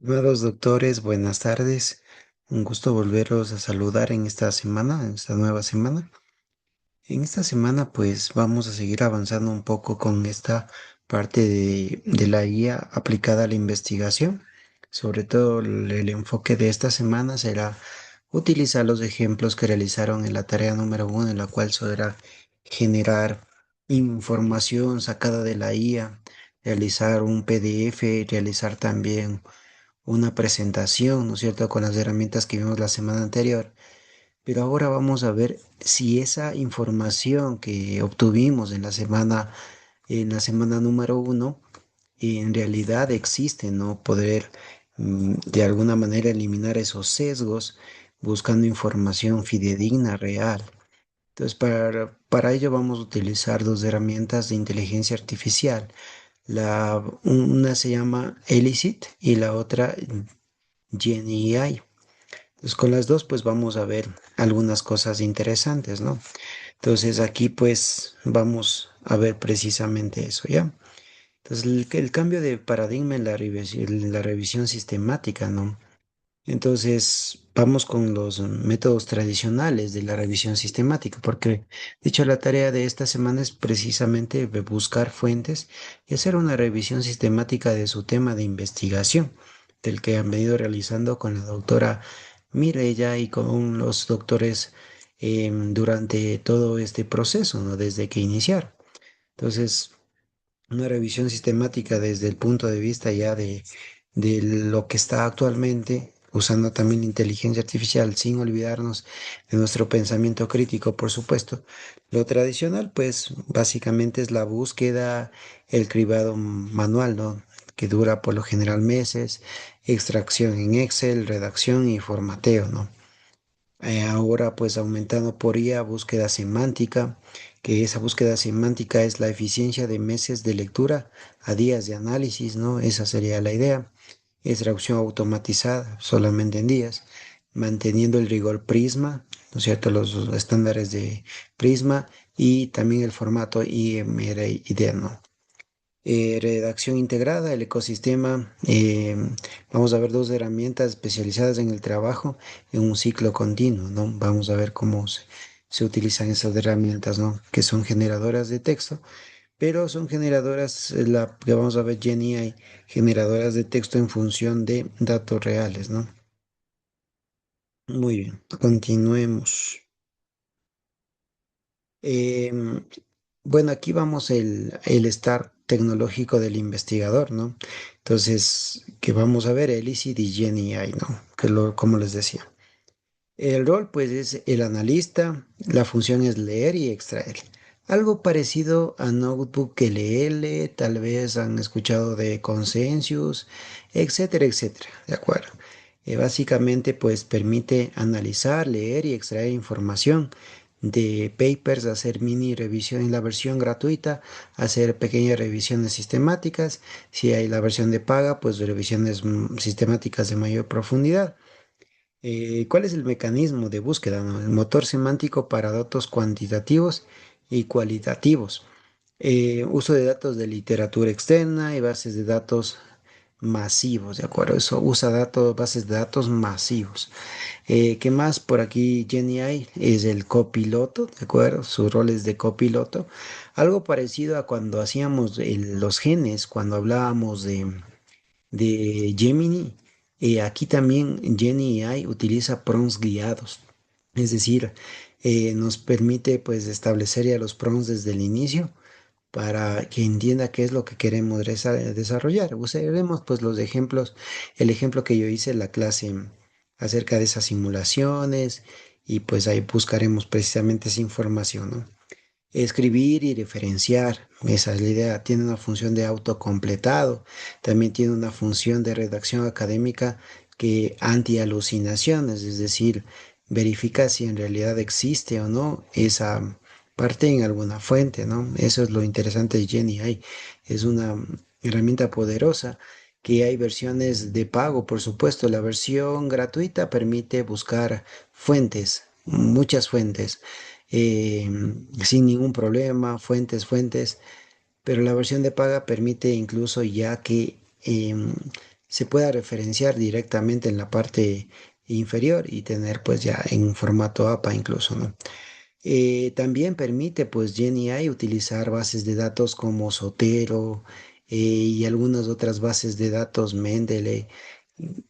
Nuevos doctores, buenas tardes. Un gusto volveros a saludar en esta semana, en esta nueva semana. En esta semana, pues vamos a seguir avanzando un poco con esta parte de la guía aplicada a la investigación. Sobre todo el enfoque de esta semana será utilizar los ejemplos que realizaron en la tarea número uno, en la cual será generar información sacada de la IA, realizar un PDF, realizar también una presentación, ¿no es cierto?, con las herramientas que vimos la semana anterior. Pero ahora vamos a ver si esa información que obtuvimos en la semana número uno, en realidad existe, ¿no? Poder de alguna manera eliminar esos sesgos buscando información fidedigna, real. Entonces, para ello vamos a utilizar dos herramientas de inteligencia artificial. Una se llama Elicit y la otra GenAI. Entonces, con las dos, pues vamos a ver algunas cosas interesantes, ¿no? Entonces, aquí, pues, vamos a ver precisamente eso, ¿ya? Entonces, el cambio de paradigma en la revisión sistemática, ¿no? Entonces, vamos con los métodos tradicionales de la revisión sistemática, porque, de hecho, la tarea de esta semana es precisamente buscar fuentes y hacer una revisión sistemática de su tema de investigación, del que han venido realizando con la doctora Mireya y con los doctores durante todo este proceso, ¿no? Desde que iniciaron. Entonces, una revisión sistemática desde el punto de vista ya de lo que está actualmente, usando también la inteligencia artificial, sin olvidarnos de nuestro pensamiento crítico, por supuesto. Lo tradicional, pues, básicamente es la búsqueda, el cribado manual, ¿no? Que dura por lo general meses, extracción en Excel, redacción y formateo, ¿no? Ahora pues aumentando por IA búsqueda semántica, que esa búsqueda semántica es la eficiencia de meses de lectura a días de análisis, ¿no? Esa sería la idea. Extracción automatizada solamente en días, manteniendo el rigor Prisma, ¿no es cierto? Los estándares de Prisma y también el formato IMRID, ¿no? Redacción integrada, el ecosistema. Vamos a ver dos herramientas especializadas en el trabajo en un ciclo continuo, ¿no? Vamos a ver cómo se utilizan esas herramientas, ¿no? Que son generadoras de texto, pero son generadoras, la que vamos a ver, Jenny, hay generadoras de texto en función de datos reales, ¿no? Muy bien, continuemos. Em, bueno, aquí vamos el estar tecnológico del investigador, ¿no? Entonces, que vamos a ver Elicit y GenAI, ¿no? Como les decía. El rol, pues, es el analista, la función es leer y extraer. Algo parecido a Notebook LL, tal vez han escuchado de Consensus, etcétera, etcétera, ¿de acuerdo? Básicamente, pues, permite analizar, leer y extraer información de papers, hacer mini revisión en la versión gratuita, hacer pequeñas revisiones sistemáticas. Si hay la versión de paga, pues revisiones sistemáticas de mayor profundidad. ¿Cuál es el mecanismo de búsqueda, no? El motor semántico para datos cuantitativos y cualitativos. Uso de datos de literatura externa y bases de datos masivos, ¿de acuerdo? Eso usa datos, bases de datos masivos. ¿Qué más? Por aquí GenAI es el copiloto, ¿de acuerdo? Su rol es de copiloto. Algo parecido a cuando hacíamos los genes, cuando hablábamos de Gemini. Aquí también GenAI utiliza prompts guiados, es decir, nos permite pues establecer ya los prompts desde el inicio para que entienda qué es lo que queremos desarrollar. Usaremos pues los ejemplos, el ejemplo que yo hice en la clase acerca de esas simulaciones y pues ahí buscaremos precisamente esa información, ¿no? Escribir y referenciar, esa es la idea. Tiene una función de autocompletado, también tiene una función de redacción académica que anti-alucinaciones, es decir, verifica si en realidad existe o no esa parte en alguna fuente, ¿no? Eso es lo interesante de GenAI. Es una herramienta poderosa que hay versiones de pago, por supuesto. La versión gratuita permite buscar fuentes, muchas fuentes eh, sin ningún problema, fuentes, pero la versión de paga permite incluso ya que se pueda referenciar directamente en la parte inferior y tener pues ya en un formato APA incluso, ¿no? También permite pues GenAI utilizar bases de datos como Zotero y algunas otras bases de datos Mendeley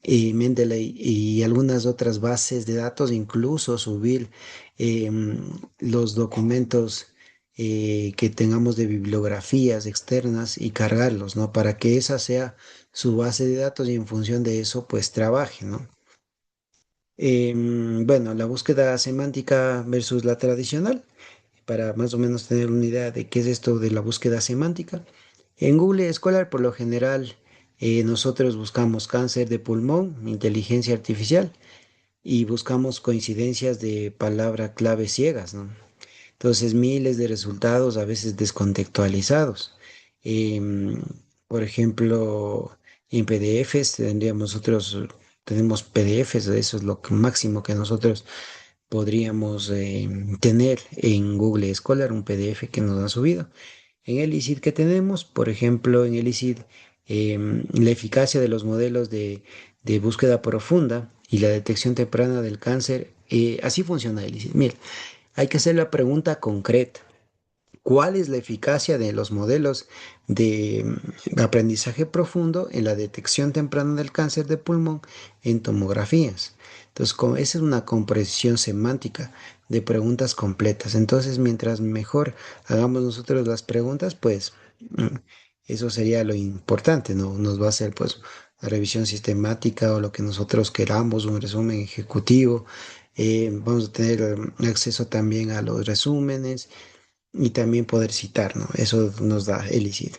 y algunas otras bases de datos, incluso subir los documentos que tengamos de bibliografías externas y cargarlos, ¿no? Para que esa sea su base de datos y en función de eso pues trabaje, ¿no? Bueno, la búsqueda semántica versus la tradicional, para más o menos tener una idea de qué es esto de la búsqueda semántica. En Google Scholar, por lo general, nosotros buscamos cáncer de pulmón, inteligencia artificial, y buscamos coincidencias de palabra clave ciegas, ¿no? Entonces, miles de resultados a veces descontextualizados. Em, por ejemplo, en PDFs tenemos PDFs, eso es lo máximo que nosotros podríamos tener en Google Scholar, un PDF que nos ha subido. En el ICID que tenemos, por ejemplo, en el ICID, la eficacia de los modelos de búsqueda profunda y la detección temprana del cáncer, así funciona el ICID. Mira, hay que hacer la pregunta concreta. ¿Cuál es la eficacia de los modelos de aprendizaje profundo en la detección temprana del cáncer de pulmón en tomografías? Entonces, esa es una comprensión semántica de preguntas completas. Entonces, mientras mejor hagamos nosotros las preguntas, pues eso sería lo importante, ¿no? Nos va a hacer pues la revisión sistemática o lo que nosotros queramos, un resumen ejecutivo. Vamos a tener acceso también a los resúmenes y también poder citar, ¿no? Eso nos da el ICID.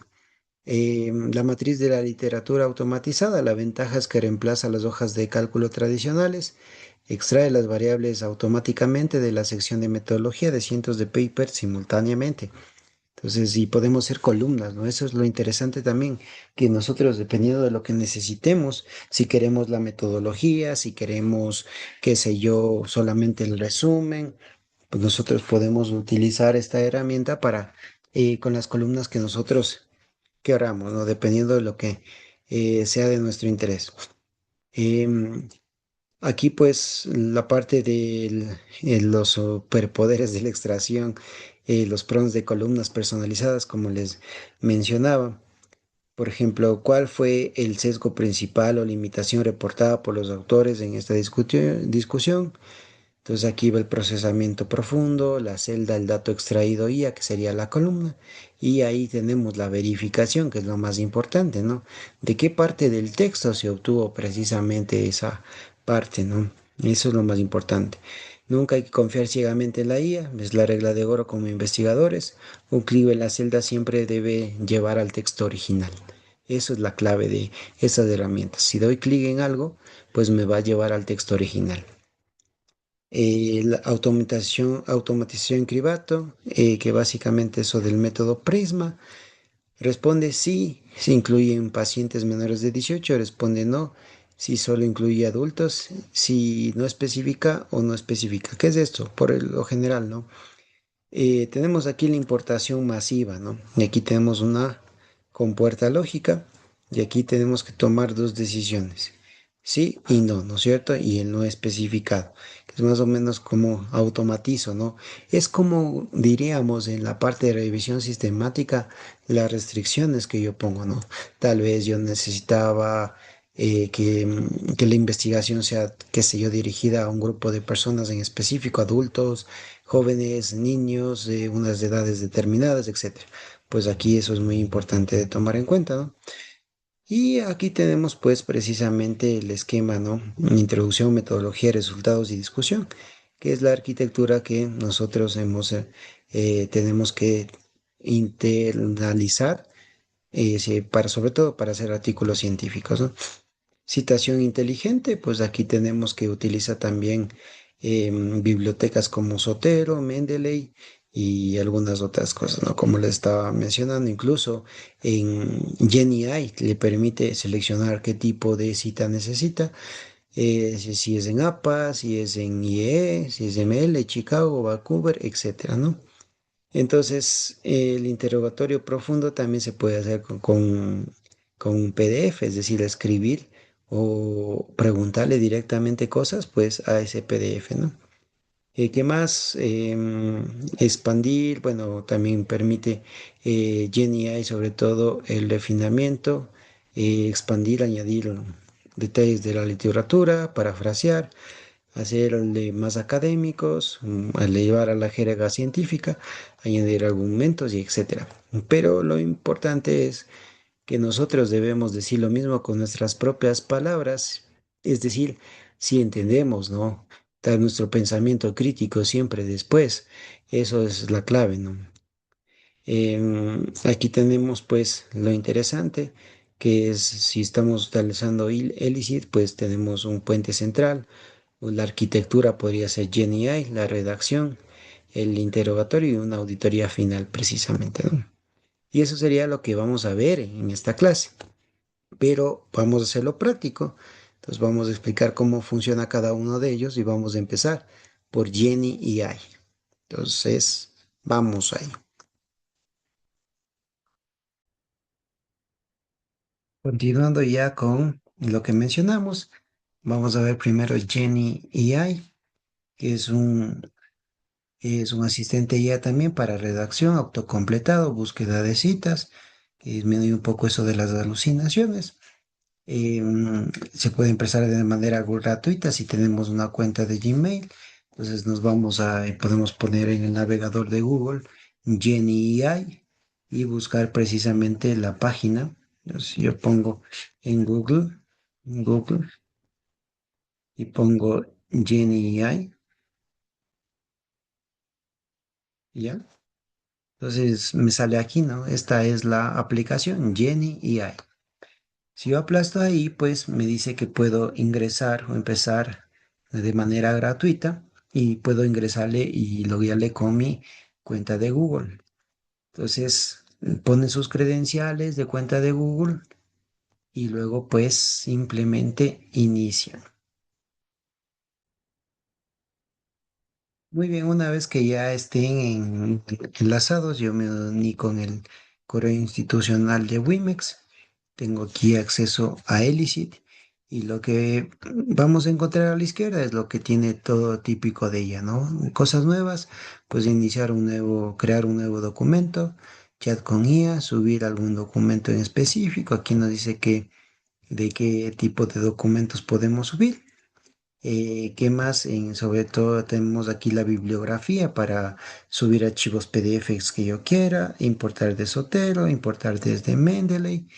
La matriz de la literatura automatizada, la ventaja es que reemplaza las hojas de cálculo tradicionales, extrae las variables automáticamente de la sección de metodología de cientos de papers simultáneamente. Entonces, y podemos hacer columnas, ¿no? Eso es lo interesante también, que nosotros, dependiendo de lo que necesitemos, si queremos la metodología, si queremos, qué sé yo, solamente el resumen, pues nosotros podemos utilizar esta herramienta para, con las columnas que nosotros queramos, ¿no? Dependiendo de lo que sea de nuestro interés. Em, Aquí pues la parte de los superpoderes de la extracción, los prompts de columnas personalizadas, como les mencionaba. Por ejemplo, ¿cuál fue el sesgo principal o limitación reportada por los autores en esta discusión? Entonces aquí va el procesamiento profundo, la celda, el dato extraído IA, que sería la columna, y ahí tenemos la verificación, que es lo más importante, ¿no? ¿De qué parte del texto se obtuvo precisamente esa parte, ¿no? Eso es lo más importante. Nunca hay que confiar ciegamente en la IA, es la regla de oro como investigadores. Un clic en la celda siempre debe llevar al texto original. Eso es la clave de esas herramientas. Si doy clic en algo, pues me va a llevar al texto original. La automatización Cribato, que básicamente eso del método Prisma. Responde sí, si incluyen pacientes menores de 18, responde no, si solo incluye adultos, si no especifica o no especifica. ¿Qué es esto? Lo general, ¿no? Tenemos aquí la importación masiva, ¿no? Y aquí tenemos una compuerta lógica y aquí tenemos que tomar dos decisiones, sí y no, ¿no es cierto? Y el no especificado, que es más o menos como automatizo, ¿no? Es como diríamos en la parte de revisión sistemática, las restricciones que yo pongo, ¿no? Tal vez yo necesitaba que la investigación sea, qué sé yo, dirigida a un grupo de personas en específico, adultos, jóvenes, niños, de unas edades determinadas, etcétera. Pues aquí eso es muy importante de tomar en cuenta, ¿no? Y aquí tenemos pues precisamente el esquema, ¿no? Introducción, metodología, resultados y discusión, que es la arquitectura que nosotros tenemos que internalizar, sí, para, sobre todo para hacer artículos científicos, ¿no? Citación inteligente, pues aquí tenemos que utiliza también bibliotecas como Zotero, Mendeley y algunas otras cosas, ¿no? Como les estaba mencionando, incluso en GenAI le permite seleccionar qué tipo de cita necesita, si es en APA, si es en IE, si es ML, Chicago, Vancouver, etcétera, ¿no? Entonces, el interrogatorio profundo también se puede hacer con un PDF, es decir, escribir o preguntarle directamente cosas, pues a ese PDF, ¿no? ¿Qué más? Expandir, bueno, también permite GenAI sobre todo el refinamiento, expandir, añadir detalles de la literatura, parafrasear, hacerle más académicos, a llevar a la jerga científica, añadir argumentos y etcétera. Pero lo importante es que nosotros debemos decir lo mismo con nuestras propias palabras, es decir, si entendemos, ¿no? Dar nuestro pensamiento crítico siempre después, eso es la clave, ¿no? Aquí tenemos pues lo interesante, que es si estamos utilizando Elicit, pues tenemos un puente central, o la arquitectura podría ser GenAI, la redacción, el interrogatorio y una auditoría final precisamente, ¿no? Y eso sería lo que vamos a ver en esta clase, pero vamos a hacerlo práctico. Entonces vamos a explicar cómo funciona cada uno de ellos y vamos a empezar por Jenny y I. Entonces, vamos ahí. Continuando ya con lo que mencionamos, vamos a ver primero Jenny I, que es un asistente IA también para redacción, autocompletado, búsqueda de citas, que disminuye un poco eso de las alucinaciones. Se puede empezar de manera gratuita si tenemos una cuenta de Gmail. Entonces podemos poner en el navegador de Google Jenny AI y buscar precisamente la página. Entonces, yo pongo en Google y pongo Jenny AI, ¿ya? Entonces me sale aquí, ¿no? Esta es la aplicación Jenny AI. Si yo aplasto ahí, pues me dice que puedo ingresar o empezar de manera gratuita y puedo ingresarle y loguearle con mi cuenta de Google. Entonces, pone sus credenciales de cuenta de Google y luego pues simplemente inicia. Muy bien, una vez que ya estén enlazados, yo me uní con el correo institucional de Wimex. Tengo aquí acceso a Elicit y lo que vamos a encontrar a la izquierda es lo que tiene todo típico de ella, ¿no? Cosas nuevas, pues crear un nuevo documento, chat con IA, subir algún documento en específico. Aquí nos dice de qué tipo de documentos podemos subir. ¿Qué más? Sobre todo tenemos aquí la bibliografía para subir archivos PDFs que yo quiera, importar de Zotero, importar desde Mendeley,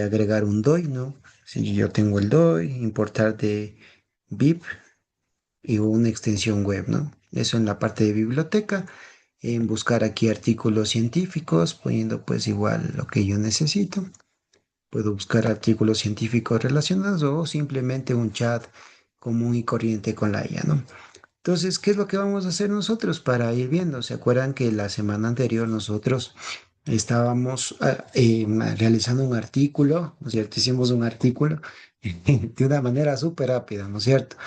agregar un DOI, ¿no? Si yo tengo el DOI, importar de BIP y una extensión web, ¿no? Eso en la parte de biblioteca, en buscar aquí artículos científicos, poniendo pues igual lo que yo necesito. Puedo buscar artículos científicos relacionados o simplemente un chat común y corriente con la IA, ¿no? Entonces, ¿qué es lo que vamos a hacer nosotros para ir viendo? ¿Se acuerdan que la semana anterior nosotros estábamos realizando un artículo, ¿no es cierto? Hicimos un artículo de una manera súper rápida, ¿no es cierto?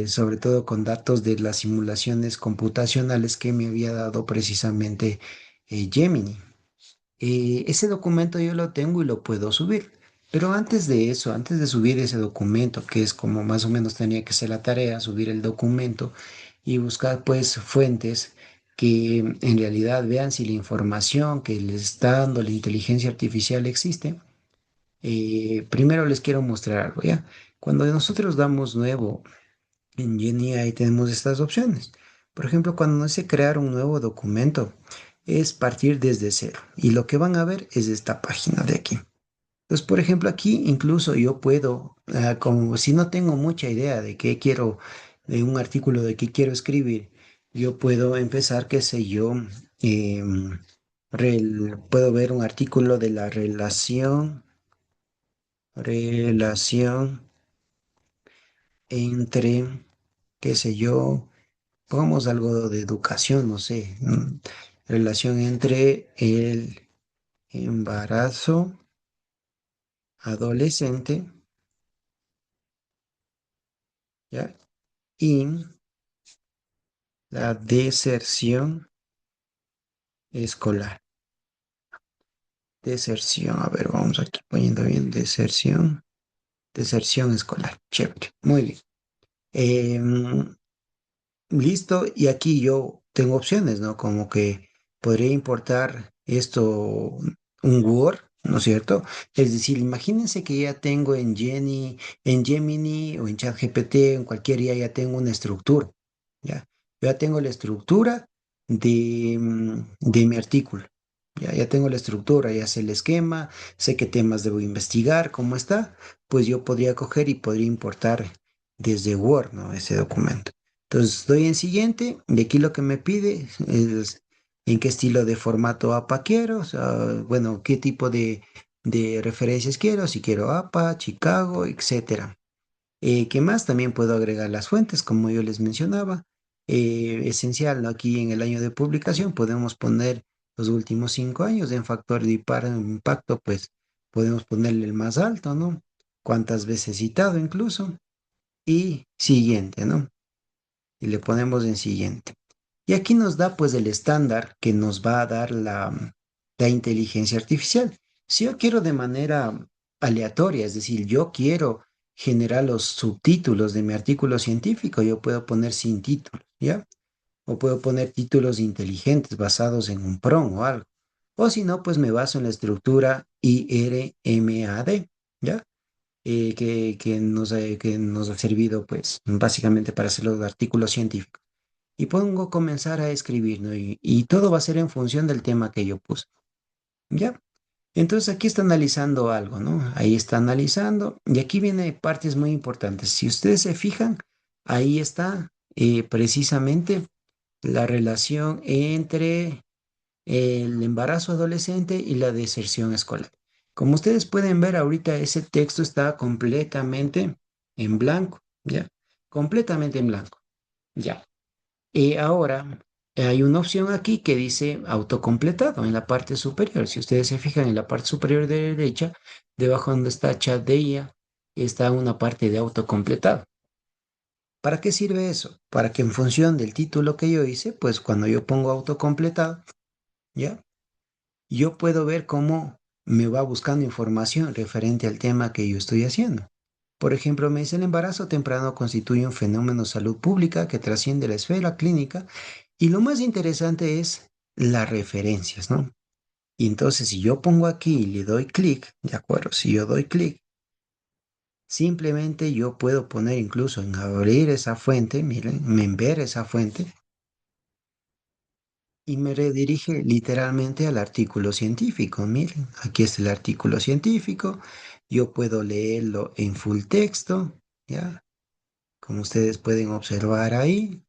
Sobre todo con datos de las simulaciones computacionales que me había dado precisamente Gemini. Ese documento yo lo tengo y lo puedo subir. Pero antes de eso, antes de subir ese documento, que es como más o menos tenía que ser la tarea, subir el documento y buscar pues fuentes que en realidad vean si la información que les está dando la inteligencia artificial existe. Primero les quiero mostrar algo, ¿ya? Cuando nosotros damos nuevo en GenAI tenemos estas opciones. Por ejemplo, cuando no sé crear un nuevo documento, es partir desde cero. Y lo que van a ver es esta página de aquí. Entonces, por ejemplo, aquí incluso yo puedo, como si no tengo mucha idea de qué quiero, de un artículo de qué quiero escribir, yo puedo empezar, qué sé yo, em, puedo ver un artículo de la relación entre, qué sé yo, pongamos algo de educación, no sé, relación entre el embarazo adolescente, ¿ya? Y la deserción escolar. Deserción, a ver, vamos aquí poniendo bien, deserción escolar, chévere, muy bien. Em, Listo, y aquí yo tengo opciones, ¿no? Como que podría importar esto, un Word, ¿no es cierto? Es decir, imagínense que ya tengo en Gemini o en ChatGPT, en cualquier IA ya tengo una estructura, ¿ya? Yo ya tengo la estructura de mi artículo, ya tengo la estructura, ya sé el esquema, sé qué temas debo investigar, cómo está, pues yo podría coger y podría importar desde Word, ¿no? Ese documento. Entonces doy en siguiente y aquí lo que me pide es en qué estilo de formato APA quiero, o sea, bueno, qué tipo de referencias quiero, si quiero APA, Chicago, etcétera. ¿Qué más? También puedo agregar las fuentes, como yo les mencionaba. Esencial, ¿no? Aquí en el año de publicación podemos poner los últimos 5 años en factor de impacto, pues podemos ponerle el más alto, ¿no? Cuántas veces citado incluso. Y siguiente, ¿no? Y le ponemos en siguiente. Y aquí nos da pues el estándar que nos va a dar la inteligencia artificial. Si yo quiero de manera aleatoria, es decir, yo quiero generar los subtítulos de mi artículo científico, yo puedo poner sin títulos, ¿ya? O puedo poner títulos inteligentes basados en un prompt o algo. O si no, pues me baso en la estructura IRMAD, ¿ya? Que nos ha servido pues básicamente para hacer los artículos científicos y pongo comenzar a escribir, ¿no? Y todo va a ser en función del tema que yo puse, ¿ya? Entonces aquí está analizando algo, ¿no? Ahí está analizando y aquí viene partes muy importantes. Si ustedes se fijan, ahí está precisamente la relación entre el embarazo adolescente y la deserción escolar. Como ustedes pueden ver ahorita, ese texto está completamente en blanco, ¿ya? Completamente en blanco, ya. Y ahora hay una opción aquí que dice autocompletado en la parte superior. Si ustedes se fijan en la parte superior de la derecha, debajo donde está chat de IA, está una parte de autocompletado. ¿Para qué sirve eso? Para que en función del título que yo hice, pues cuando yo pongo autocompletado, ¿ya? Yo puedo ver cómo me va buscando información referente al tema que yo estoy haciendo. Por ejemplo, me dice el embarazo temprano constituye un fenómeno de salud pública que trasciende la esfera clínica y lo más interesante es las referencias, ¿no? Y entonces si yo pongo aquí y le doy clic, ¿de acuerdo? Si yo doy clic, simplemente yo puedo poner incluso en abrir esa fuente, miren, en ver esa fuente y me redirige literalmente al artículo científico. Miren, aquí está el artículo científico. Yo puedo leerlo en full texto, ¿ya? Como ustedes pueden observar ahí,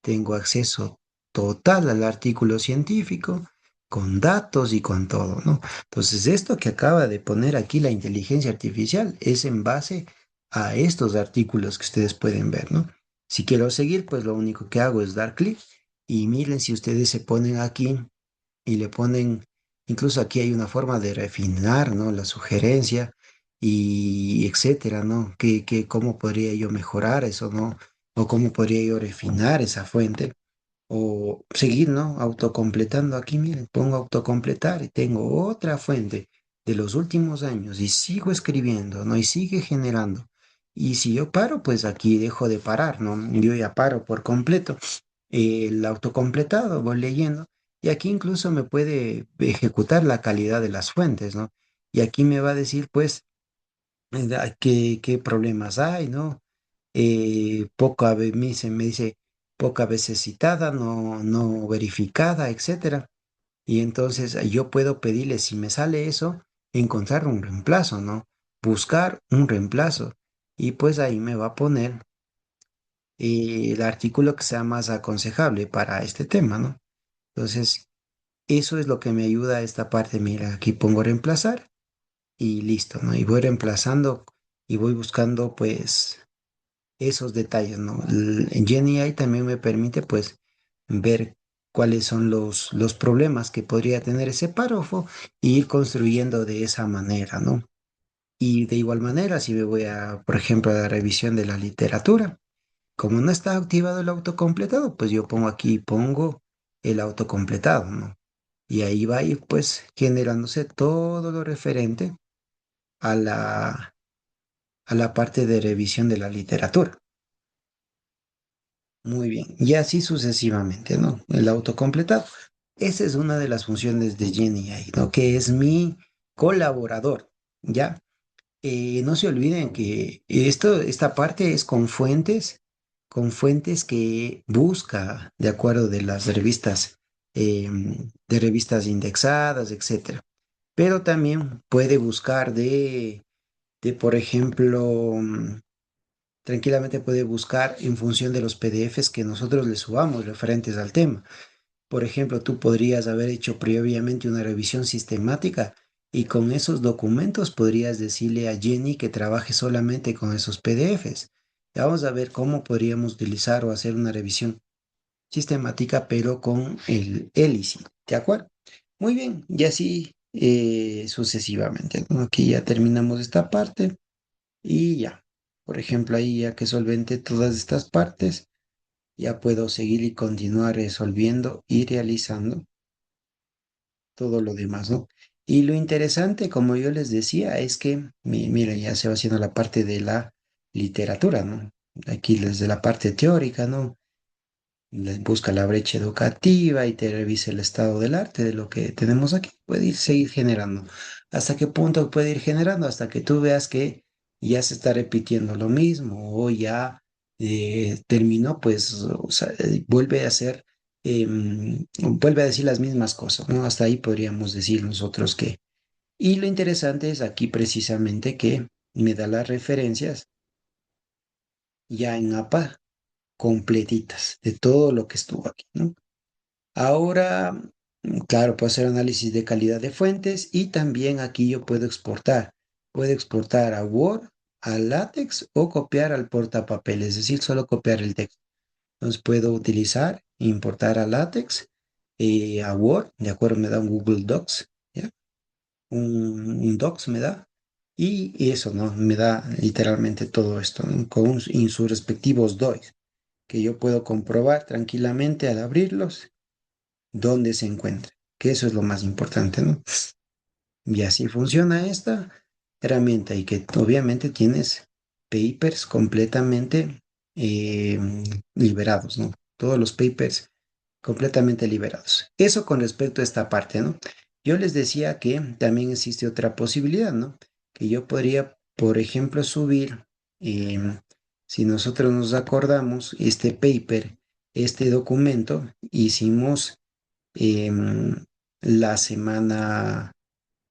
tengo acceso total al artículo científico, con datos y con todo, ¿no? Entonces, esto que acaba de poner aquí la inteligencia artificial es en base a estos artículos que ustedes pueden ver, ¿no? Si quiero seguir, pues lo único que hago es dar clic y miren si ustedes se ponen aquí y le ponen, incluso aquí hay una forma de refinar, ¿no? La sugerencia y etcétera, ¿no? Cómo podría yo mejorar eso, ¿no? O cómo podría yo refinar esa fuente o seguir, ¿no? Autocompletando aquí, miren, pongo autocompletar y tengo otra fuente de los últimos años y sigo escribiendo, ¿no? Y sigue generando. Y si yo paro, pues aquí dejo de parar, ¿no? Yo ya paro por completo el autocompletado, voy leyendo, y aquí incluso me puede ejecutar la calidad de las fuentes, ¿no? Y aquí me va a decir, pues, qué problemas hay, ¿no? Me dice poca veces citada, no verificada, etcétera. Y entonces yo puedo pedirle, si me sale eso, encontrar un reemplazo, ¿no? Buscar un reemplazo. Y pues ahí me va a poner el artículo que sea más aconsejable para este tema, ¿no? Entonces, eso es lo que me ayuda a esta parte. Mira, aquí pongo reemplazar y listo, ¿no? Y voy reemplazando y voy buscando, pues, esos detalles, ¿no? En GenAI también me permite, pues, ver cuáles son los problemas que podría tener ese párrafo y ir construyendo de esa manera, ¿no? Y de igual manera, si me voy a, por ejemplo, a la revisión de la literatura, como no está activado el autocompletado, pues yo pongo aquí, pongo el autocompletado, ¿no? y ahí va a ir pues generándose todo lo referente a a la parte de revisión de la literatura. Muy bien, y así sucesivamente, ¿no? El autocompletado. Esa es una de las funciones de Jenny ahí, ¿no? Que es mi colaborador, ¿ya? No se olviden que esta parte es con fuentes que busca de acuerdo de las revistas, de revistas indexadas, etcétera. Pero también puede buscar por ejemplo, tranquilamente puede buscar en función de los PDFs que nosotros le subamos referentes al tema. Por ejemplo, tú podrías haber hecho previamente una revisión sistemática y con esos documentos podrías decirle a Jenny que trabaje solamente con esos PDFs. Ya vamos a ver cómo podríamos utilizar o hacer una revisión sistemática, pero con el ELISI. ¿De acuerdo? Muy bien, y así sucesivamente, ¿no? Aquí ya terminamos esta parte y ya. Por ejemplo, ahí ya que solventé todas estas partes, ya puedo seguir y continuar resolviendo y realizando todo lo demás, ¿no? Y lo interesante, como yo les decía, es que, mira, ya se va haciendo la parte de la literatura, ¿no? Aquí desde la parte teórica, ¿no? Busca la brecha educativa y te revisa el estado del arte de lo que tenemos aquí. Puede ir, seguir generando. ¿Hasta qué punto puede ir generando? Hasta que tú veas que ya se está repitiendo lo mismo o ya terminó, pues, o sea, vuelve a hacer, vuelve a decir las mismas cosas, ¿no? Hasta ahí podríamos decir nosotros que. Y lo interesante es aquí precisamente que me da las referencias ya en APA completitas de todo lo que estuvo aquí, ¿no? Ahora, claro, puedo hacer análisis de calidad de fuentes y también aquí yo puedo exportar. Puedo exportar a Word, a LaTeX o copiar al portapapel, es decir, solo copiar el texto. Entonces puedo utilizar, importar a LaTeX, a Word, de acuerdo, me da un Google Docs, ¿ya? Un Docs me da. Y eso, ¿no? Me da literalmente todo esto, ¿no? Y sus respectivos DOIs, que yo puedo comprobar tranquilamente al abrirlos dónde se encuentra, que eso es lo más importante, ¿no? Y así funciona esta herramienta y que obviamente tienes papers completamente eh, liberados, ¿no? Todos los papers completamente liberados. Eso con respecto a esta parte, ¿no? Yo les decía que también existe otra posibilidad, ¿no? Que yo podría, por ejemplo, subir, si nosotros nos acordamos, este paper, este documento, hicimos la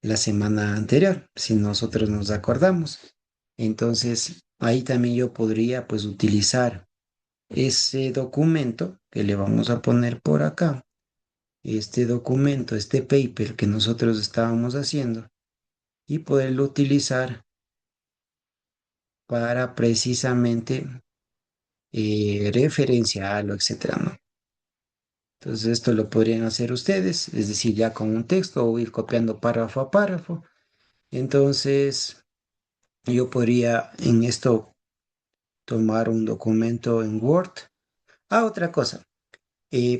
la semana anterior, si nosotros nos acordamos. Entonces, ahí también yo podría pues utilizar ese documento que le vamos a poner por acá, este documento, este paper que nosotros estábamos haciendo y poderlo utilizar para precisamente referenciarlo, etcétera, ¿no? Entonces esto lo podrían hacer ustedes, es decir, ya con un texto o ir copiando párrafo a párrafo. Entonces yo podría en esto tomar un documento en Word. Ah, otra cosa.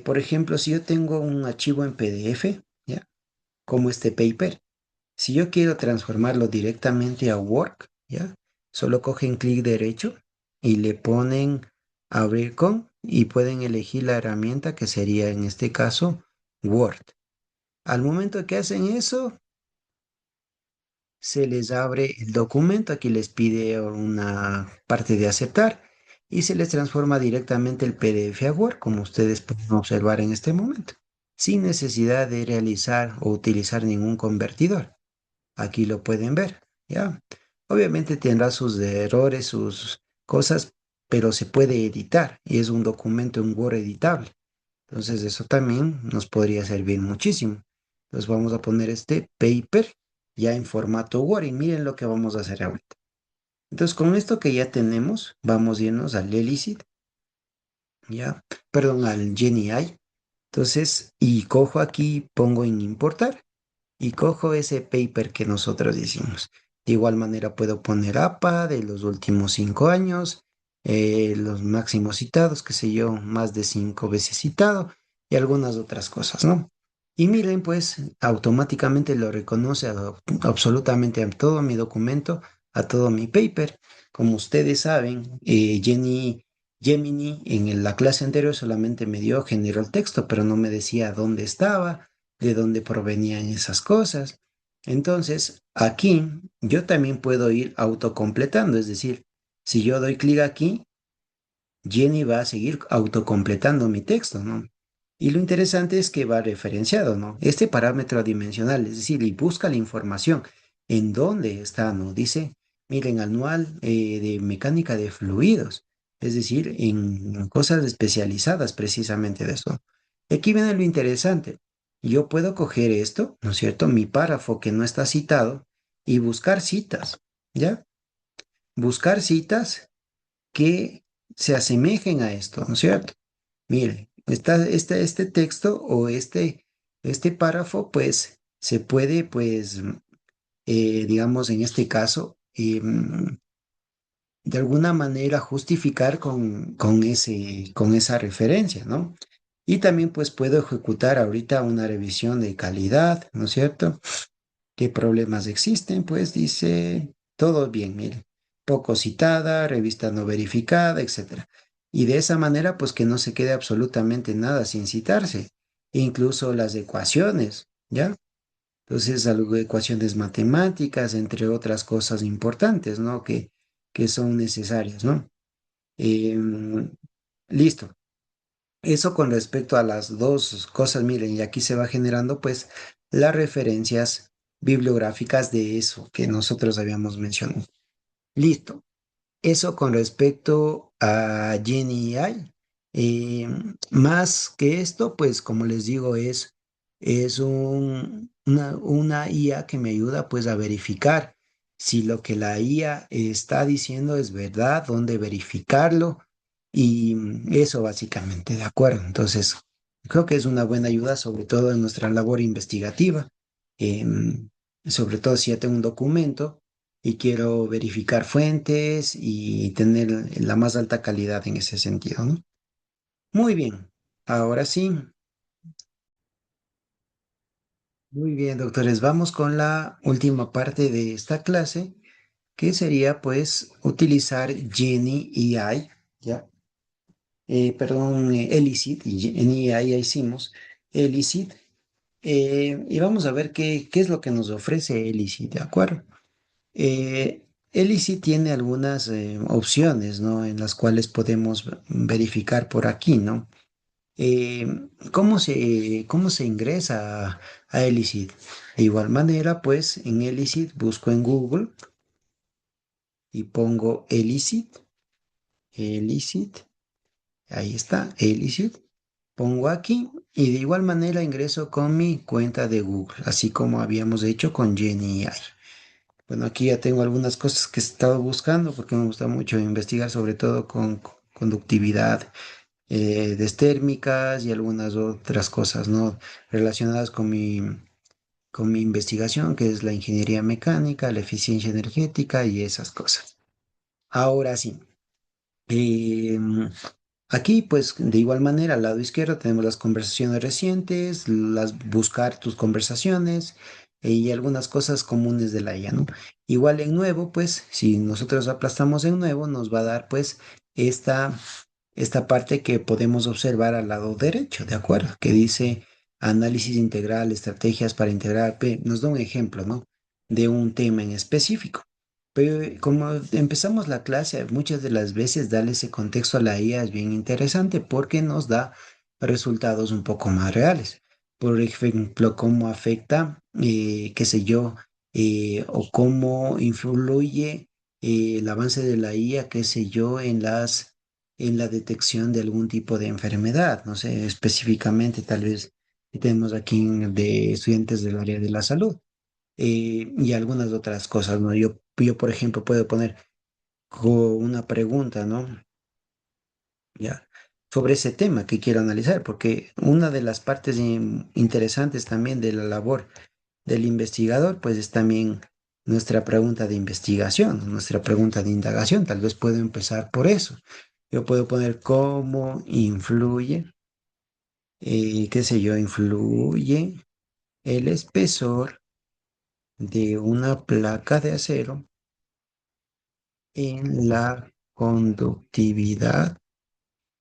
Por ejemplo, si yo tengo un archivo en PDF, ¿ya? Como este paper, si yo quiero transformarlo directamente a Word, ¿ya? Solo cogen clic derecho y le ponen abrir con y pueden elegir la herramienta que sería en este caso Word. Al momento que hacen eso, se les abre el documento, aquí les pide una parte de aceptar y se les transforma directamente el PDF a Word, como ustedes pueden observar en este momento, sin necesidad de realizar o utilizar ningún convertidor. Aquí lo pueden ver, ¿ya? Obviamente tendrá sus errores, sus cosas, pero se puede editar y es un documento en Word editable. Entonces eso también nos podría servir muchísimo. Entonces vamos a poner este paper ya en formato Word y miren lo que vamos a hacer ahorita. Entonces con esto que ya tenemos, vamos a irnos al Elicit, ya, perdón, al GenAI. Entonces, y cojo aquí, pongo en importar y cojo ese paper que nosotros hicimos. De igual manera puedo poner APA de los últimos 5 años, los máximos citados, qué sé yo, más de 5 veces citado y algunas otras cosas, ¿no? Y miren, pues automáticamente lo reconoce absolutamente a todo mi documento, a todo mi paper. Como ustedes saben, Gemini en la clase anterior solamente me dio, generó el texto, pero no me decía dónde estaba, de dónde provenían esas cosas. Entonces, aquí yo también puedo ir autocompletando, es decir, si yo doy clic aquí, Jenny va a seguir autocompletando mi texto, ¿no? Y lo interesante es que va referenciado, ¿no? Este parámetro dimensional, es decir, y busca la información en dónde está, ¿no? Dice, miren, anual de mecánica de fluidos, es decir, en cosas especializadas precisamente de eso. Aquí viene lo interesante. Yo puedo coger esto, ¿no es cierto? Mi párrafo que no está citado y buscar citas, ¿ya? Buscar citas que se asemejen a esto, ¿no es cierto? Mire, este texto o este párrafo, pues, se puede, pues, digamos, en este caso, de alguna manera justificar con esa referencia, ¿no? Y también, pues, puedo ejecutar ahorita una revisión de calidad, ¿no es cierto? ¿Qué problemas existen? Pues dice, todo bien, mire, poco citada, revista no verificada, etcétera. Y de esa manera, pues que no se quede absolutamente nada sin citarse, incluso las ecuaciones, ¿ya? Entonces, algo de ecuaciones matemáticas, entre otras cosas importantes, ¿no? Que son necesarias, ¿no? Em, listo. Eso con respecto a las dos cosas, miren, y aquí se va generando pues las referencias bibliográficas de eso que nosotros habíamos mencionado. Listo. Eso con respecto a Jenny AI. Más que esto, pues como les digo, es una IA que me ayuda pues a verificar si lo que la IA está diciendo es verdad, dónde verificarlo y eso básicamente, ¿de acuerdo? Entonces, creo que es una buena ayuda, sobre todo en nuestra labor investigativa, em, sobre todo si ya tengo un documento y quiero verificar fuentes y tener la más alta calidad en ese sentido, ¿no? Muy bien, ahora sí, muy bien, doctores, vamos con la última parte de esta clase, que sería pues utilizar Genie AI, ¿ya? Perdón, Elicit, y Genie AI ya hicimos, Elicit, y vamos a ver qué es lo que nos ofrece Elicit, ¿de acuerdo? Él sí tiene algunas opciones, ¿no? En las cuales podemos verificar por aquí, ¿no? ¿Cómo se ingresa a Elicit? De igual manera, pues en Elicit busco en Google y pongo Elicit, ahí está, Elicit. Pongo aquí y de igual manera ingreso con mi cuenta de Google, así como habíamos hecho con Jenny AI. Bueno, aquí ya tengo algunas cosas que he estado buscando porque me gusta mucho investigar, sobre todo con conductividad destérmicas y algunas otras cosas, ¿no? Relacionadas con mi investigación, que es la ingeniería mecánica, la eficiencia energética y esas cosas. Ahora sí. em, Aquí, pues, de igual manera, al lado izquierdo tenemos las conversaciones recientes, buscar tus conversaciones y algunas cosas comunes de la IA, ¿no? Igual en nuevo, pues, si nosotros aplastamos en nuevo, nos va a dar, pues, esta, esta parte que podemos observar al lado derecho, ¿de acuerdo? Que dice análisis integral, estrategias para integrar, nos da un ejemplo, ¿no? De un tema en específico. Pero como empezamos la clase, muchas de las veces darle ese contexto a la IA es bien interesante porque nos da resultados un poco más reales. Por ejemplo, cómo afecta, qué sé yo, o cómo influye el avance de la IA, qué sé yo, en la detección de algún tipo de enfermedad. No sé, específicamente, tal vez tenemos aquí de estudiantes del área de la salud y algunas otras cosas, ¿no? Yo, por ejemplo, puedo poner una pregunta, ¿no? Ya, sobre ese tema que quiero analizar, porque una de las partes interesantes también de la labor del investigador, pues es también nuestra pregunta de investigación, nuestra pregunta de indagación. Tal vez puedo empezar por eso. Yo puedo poner cómo influye, qué sé yo, influye. el espesor de una placa de acero en la conductividad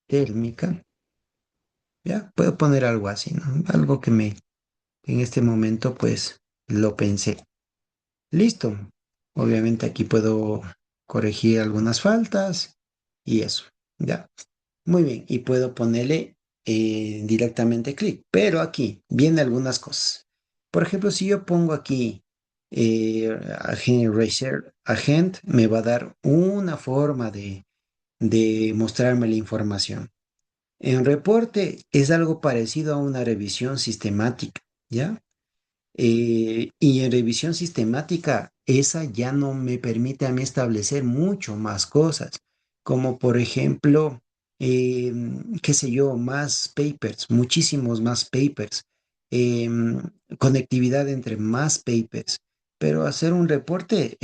térmica. Ya, puedo poner algo así, ¿no? Algo que en este momento, pues, lo pensé. Listo. Obviamente aquí puedo corregir algunas faltas y eso. Ya. Muy bien. Y puedo ponerle directamente clic. Pero aquí vienen algunas cosas. Por ejemplo, si yo pongo aquí Agent Eraser, Agent me va a dar una forma de mostrarme la información. En reporte es algo parecido a una revisión sistemática, ¿ya? Y en revisión sistemática, esa ya no me permite a mí establecer mucho más cosas, como por ejemplo, qué sé yo, más papers, muchísimos más papers, conectividad entre más papers, pero hacer un reporte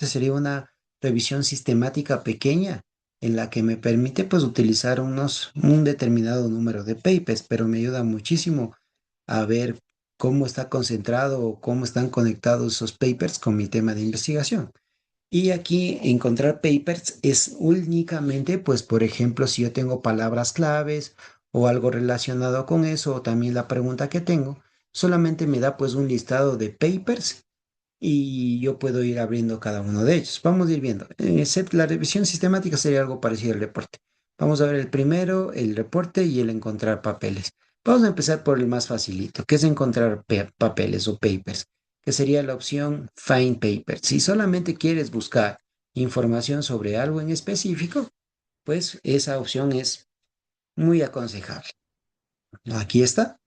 sería una revisión sistemática pequeña en la que me permite pues utilizar un determinado número de papers, pero me ayuda muchísimo a ver cómo está concentrado o cómo están conectados esos papers con mi tema de investigación. Y aquí encontrar papers es únicamente, pues, por ejemplo, si yo tengo palabras claves o algo relacionado con eso, o también la pregunta que tengo, solamente me da pues un listado de papers y yo puedo ir abriendo cada uno de ellos. Vamos a ir viendo. La revisión sistemática sería algo parecido al reporte. Vamos a ver el primero, el reporte y el encontrar papeles. Vamos a empezar por el más facilito, que es encontrar papeles o papers, que sería la opción Find Papers. Si solamente quieres buscar información sobre algo en específico, pues esa opción es muy aconsejable. Aquí está.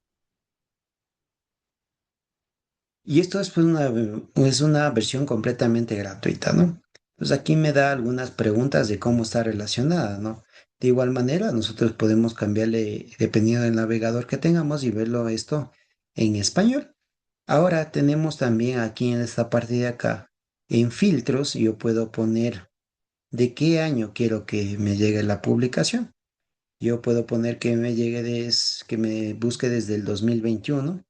Y esto es, pues, es una versión completamente gratuita, ¿no? Pues aquí me da algunas preguntas de cómo está relacionada, ¿no? De igual manera, nosotros podemos cambiarle dependiendo del navegador que tengamos y verlo esto en español. Ahora tenemos también aquí en esta parte de acá, en filtros, yo puedo poner de qué año quiero que me llegue la publicación. Yo puedo poner que me llegue que me busque desde el 2021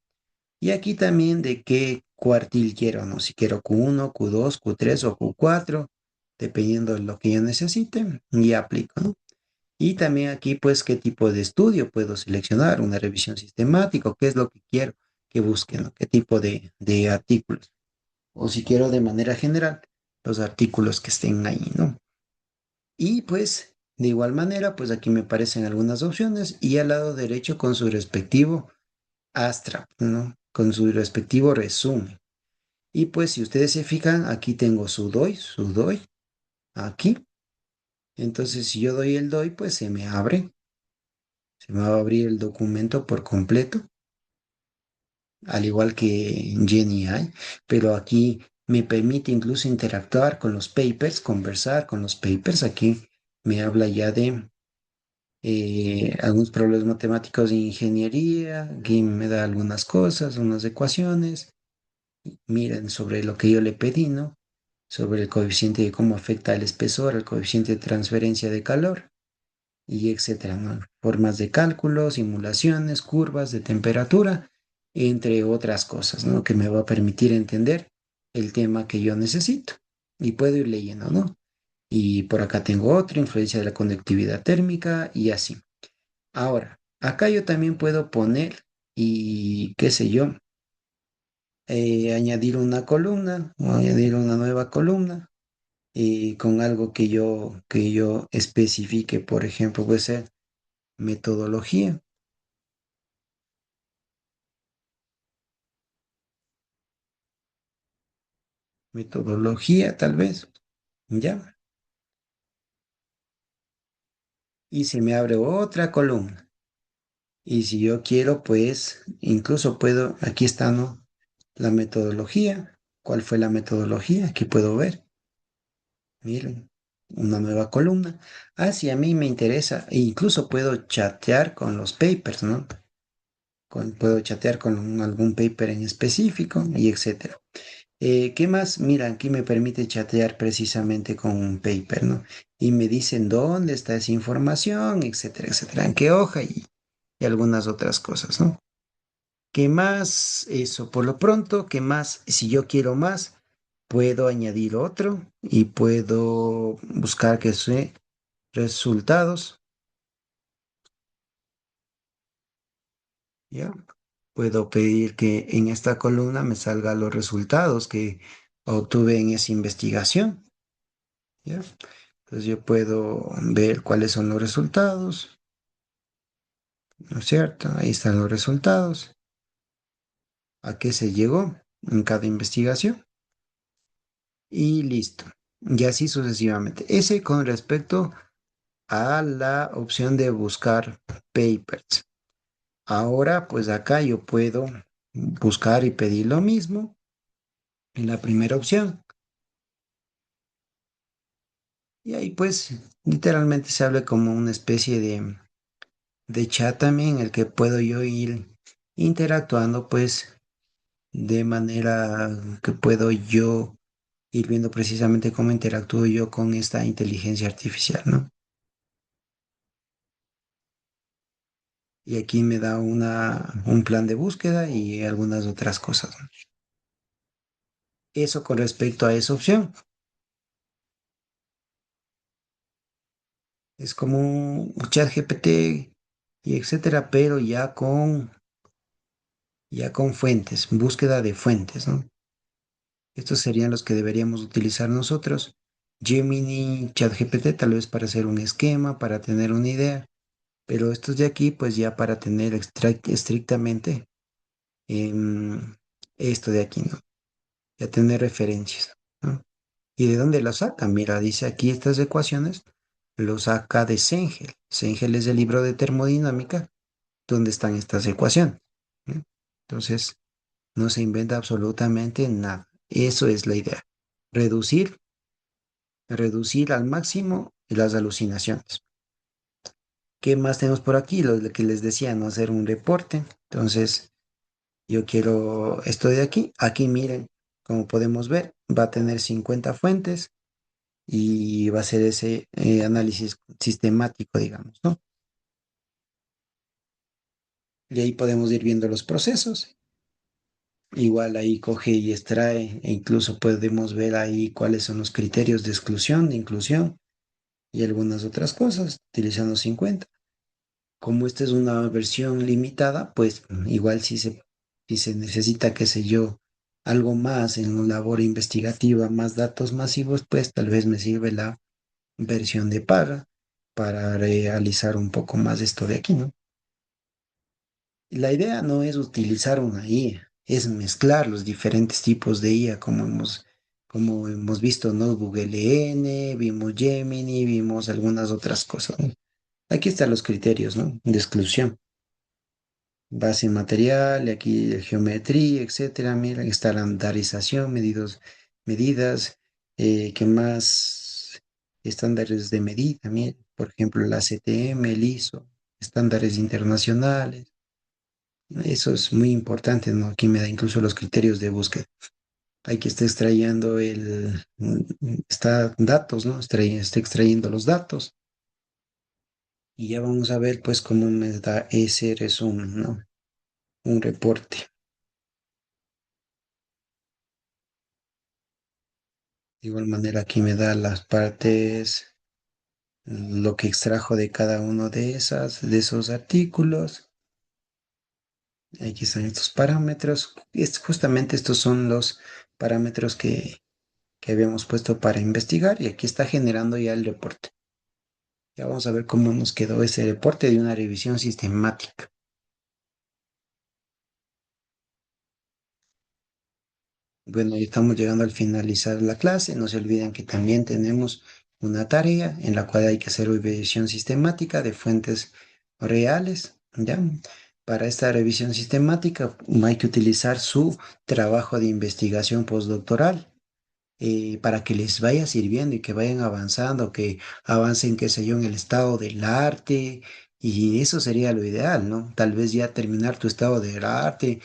y aquí también de qué cuartil quiero, ¿no? Si quiero Q1, Q2, Q3 o Q4, dependiendo de lo que yo necesite, y aplico, ¿no? Y también aquí, pues, qué tipo de estudio puedo seleccionar, una revisión sistemática, o qué es lo que quiero que busque, ¿no? Qué tipo de artículos. O si quiero de manera general, los artículos que estén ahí, ¿no? Y pues, de igual manera, pues aquí me aparecen algunas opciones y al lado derecho con su respectivo Astra, ¿no? Con su respectivo resumen. Y pues si ustedes se fijan, aquí tengo su DOI, aquí. Entonces si yo doy el DOI, pues se me va a abrir el documento por completo, al igual que en GenAI, pero aquí me permite incluso interactuar con los papers, conversar con los papers. Aquí me habla ya de algunos problemas matemáticos de ingeniería, aquí me da algunas cosas, unas ecuaciones. Miren sobre lo que yo le pedí, ¿no? Sobre el coeficiente de cómo afecta el espesor, el coeficiente de transferencia de calor y etcétera, ¿no? Formas de cálculo, simulaciones, curvas de temperatura, entre otras cosas, ¿no? Que me va a permitir entender el tema que yo necesito. Y puedo ir leyendo, ¿no? Y por acá tengo otra, influencia de la conductividad térmica y así. Ahora, acá yo también puedo poner y qué sé yo, añadir una columna o añadir una nueva columna con algo que yo especifique, por ejemplo, puede ser metodología, metodología tal vez, ¿ya? Y se me abre otra columna. Y si yo quiero, pues incluso puedo, aquí está, ¿no? La metodología. ¿Cuál fue la metodología? Aquí puedo ver, miren, una nueva columna. Ah, sí, a mí me interesa. E incluso puedo chatear con los papers, ¿no? Puedo chatear con algún paper en específico y etcétera. ¿Qué más? Mira, aquí me permite chatear precisamente con un paper, ¿no? Y me dicen dónde está esa información, etcétera, etcétera, en qué hoja y algunas otras cosas, ¿no? ¿Qué más? Eso, por lo pronto, ¿qué más? Si yo quiero más, puedo añadir otro y puedo buscar que sea resultados, ¿ya? Puedo pedir que en esta columna me salgan los resultados que obtuve en esa investigación, ¿ya? Entonces yo puedo ver cuáles son los resultados, ¿no es cierto? Ahí están los resultados, a qué se llegó en cada investigación y listo. Y así sucesivamente. Ese con respecto a la opción de buscar papers. Ahora, pues acá yo puedo buscar y pedir lo mismo en la primera opción. Y ahí pues literalmente se habla como una especie de chat también, en el que puedo yo ir interactuando pues de manera que puedo yo ir viendo precisamente cómo interactúo yo con esta inteligencia artificial, ¿no? Y aquí me da un plan de búsqueda y algunas otras cosas, ¿no? Eso con respecto a esa opción. Es como un chat GPT y etcétera, pero ya con fuentes, búsqueda de fuentes, ¿no? Estos serían los que deberíamos utilizar nosotros. Gemini, ChatGPT, tal vez para hacer un esquema, para tener una idea, pero estos de aquí, pues ya para tener estrictamente em, esto de aquí, ¿no? Ya tener referencias, ¿no? ¿Y de dónde lo saca? Mira, dice aquí estas ecuaciones, lo saca de Sengel. Sengel es el libro de termodinámica donde están estas ecuaciones, ¿no? Entonces, no se inventa absolutamente nada. Eso es la idea. Reducir, reducir al máximo las alucinaciones. ¿Qué más tenemos por aquí? Lo que les decía, no hacer un reporte. Entonces, yo quiero esto de aquí. Aquí miren, como podemos ver, va a tener 50 fuentes y va a ser ese análisis sistemático, digamos, ¿no? Y ahí podemos ir viendo los procesos. Igual ahí coge y extrae e incluso podemos ver ahí cuáles son los criterios de exclusión, de inclusión y algunas otras cosas utilizando 50. Como esta es una versión limitada, pues igual si se necesita, qué sé yo, algo más en una labor investigativa, más datos masivos, pues tal vez me sirve la versión de paga para realizar un poco más esto de aquí, ¿no? La idea no es utilizar una IA, es mezclar los diferentes tipos de IA, como hemos visto, ¿no? Google LN, vimos Gemini, vimos algunas otras cosas, ¿no? Aquí están los criterios, ¿no? De exclusión. Base material, y aquí geometría, etcétera. Mira, aquí está la andarización, medidas, ¿qué más? Estándares de medida, también, por ejemplo, la CTM, el ISO, estándares internacionales. Eso es muy importante, ¿no? Aquí me da incluso los criterios de búsqueda. Hay que estar extrayendo está datos, ¿no? Está extrayendo los datos y ya vamos a ver pues cómo me da ese resumen, ¿no? Un reporte. De igual manera aquí me da las partes, lo que extrajo de cada uno de esos artículos. Aquí están estos parámetros. Justamente estos son los parámetros que habíamos puesto para investigar y aquí está generando ya el reporte. Ya vamos a ver cómo nos quedó ese reporte de una revisión sistemática. Bueno, ya estamos llegando al finalizar la clase. No se olviden que también tenemos una tarea en la cual hay que hacer revisión sistemática de fuentes reales, ¿ya? Para esta revisión sistemática hay que utilizar su trabajo de investigación postdoctoral para que les vaya sirviendo y que vayan avanzando, que avancen, qué sé yo, en el estado del arte, y eso sería lo ideal, ¿no? Tal vez ya terminar tu estado del arte,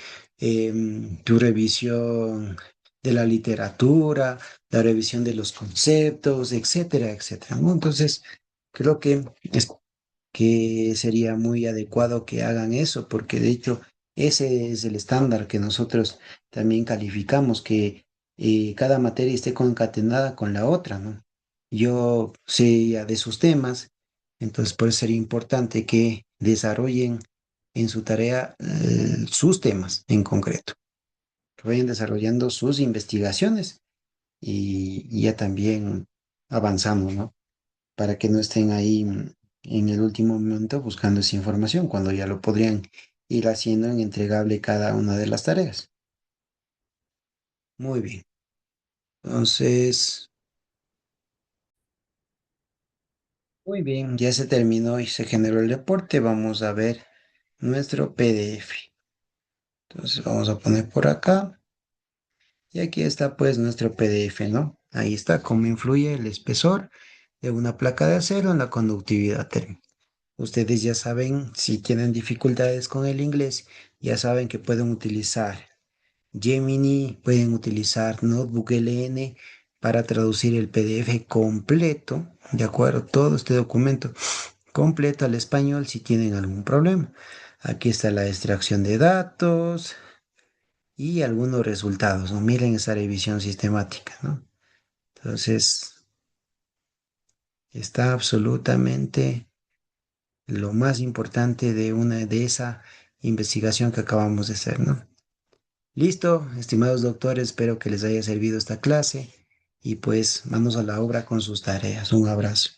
tu revisión de la literatura, la revisión de los conceptos, etcétera, etcétera, ¿no? Entonces, creo que sería muy adecuado que hagan eso, porque de hecho Ese es el estándar que nosotros también calificamos, que cada materia esté concatenada con la otra, ¿no? Yo sé ya de sus temas, entonces por eso sería importante que desarrollen en su tarea sus temas en concreto, que vayan desarrollando sus investigaciones y ya también avanzamos, ¿no? Para que no estén ahí en el último momento buscando esa información, cuando ya lo podrían ir haciendo en entregable cada una de las tareas. Muy bien. Entonces, muy bien, ya se terminó y se generó el reporte. Vamos a ver nuestro PDF. Entonces, vamos a poner por acá. Y aquí está pues nuestro PDF, ¿no? Ahí está cómo influye el espesor de una placa de acero en la conductividad térmica. Ustedes ya saben, si tienen dificultades con el inglés, ya saben que pueden utilizar Gemini, pueden utilizar Notebook LN para traducir el PDF completo, ¿de acuerdo? Todo este documento completo al español si tienen algún problema. Aquí está la extracción de datos y algunos resultados, ¿no? Miren esa revisión sistemática, ¿no? Entonces, está absolutamente lo más importante de esa investigación que acabamos de hacer, ¿no? Listo, estimados doctores, espero que les haya servido esta clase y pues vamos a la obra con sus tareas. Un abrazo.